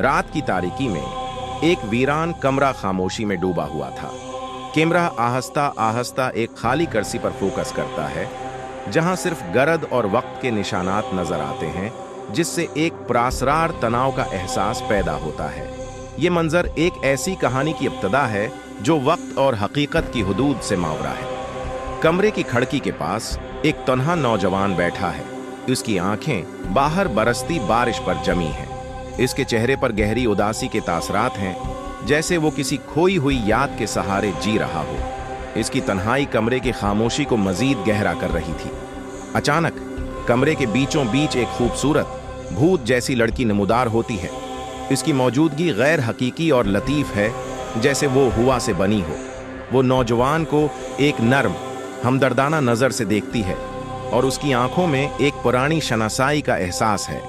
रात की तारीकी में एक वीरान कमरा खामोशी में डूबा हुआ था। कैमरा आहिस्ता आहिस्ता एक खाली कुर्सी पर फोकस करता है, जहां सिर्फ गरद और वक्त के निशानात नजर आते हैं, जिससे एक पुरअसरार तनाव का एहसास पैदा होता है। ये मंजर एक ऐसी कहानी की इब्तिदा है जो वक्त और हकीकत की हुदूद से मावरा है। कमरे की खिड़की के पास एक तन्हा नौजवान बैठा है। उसकी आंखें बाहर बरसती बारिश पर जमी हैं। इसके चेहरे पर गहरी उदासी के तासरात हैं, जैसे वो किसी खोई हुई याद के सहारे जी रहा हो। इसकी तन्हाई कमरे की खामोशी को मजीद गहरा कर रही थी। अचानक कमरे के बीचों बीच एक खूबसूरत भूत जैसी लड़की नमूदार होती है। इसकी मौजूदगी गैर हकीकी और लतीफ है, जैसे वो हुआ से बनी हो। वो नौजवान को एक नर्म हमदर्दाना नजर से देखती है और उसकी आंखों में एक पुरानी शनासाई का एहसास है।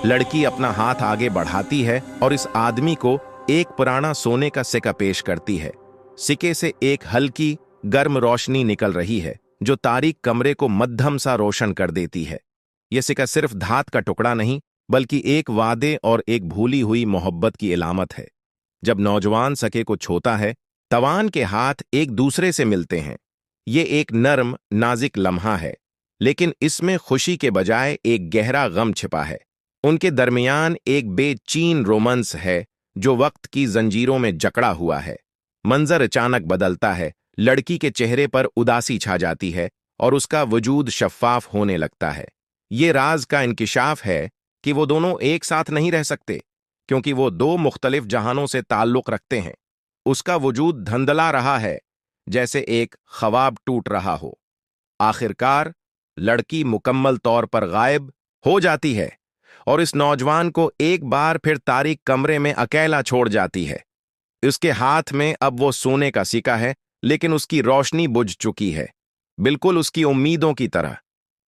लड़की अपना हाथ आगे बढ़ाती है और इस आदमी को एक पुराना सोने का सिक्का पेश करती है। सिक्के से एक हल्की गर्म रोशनी निकल रही है, जो तारीक कमरे को मध्यम सा रोशन कर देती है। यह सिक्का सिर्फ धात का टुकड़ा नहीं, बल्कि एक वादे और एक भूली हुई मोहब्बत की इलामत है। जब नौजवान सिक्के को छूता है, तवान के हाथ एक दूसरे से मिलते हैं। ये एक नर्म नाजिक लम्हा है, लेकिन इसमें खुशी के बजाय एक गहरा गम छिपा है। उनके दरमियान एक बेचैन रोमांस है जो वक्त की जंजीरों में जकड़ा हुआ है। मंजर अचानक बदलता है। लड़की के चेहरे पर उदासी छा जाती है और उसका वजूद शफ्फाफ होने लगता है। ये राज का इंकिशाफ है कि वो दोनों एक साथ नहीं रह सकते, क्योंकि वो दो मुख्तलिफ जहानों से ताल्लुक रखते हैं। उसका वजूद धंधला रहा है, जैसे एक ख्वाब टूट रहा हो। आखिरकार लड़की मुकम्मल तौर पर गायब हो जाती है और इस नौजवान को एक बार फिर तारीक कमरे में अकेला छोड़ जाती है। उसके हाथ में अब वो सोने का सिक्का है, लेकिन उसकी रोशनी बुझ चुकी है, बिल्कुल उसकी उम्मीदों की तरह।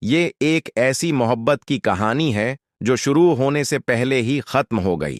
ये एक ऐसी मोहब्बत की कहानी है जो शुरू होने से पहले ही खत्म हो गई।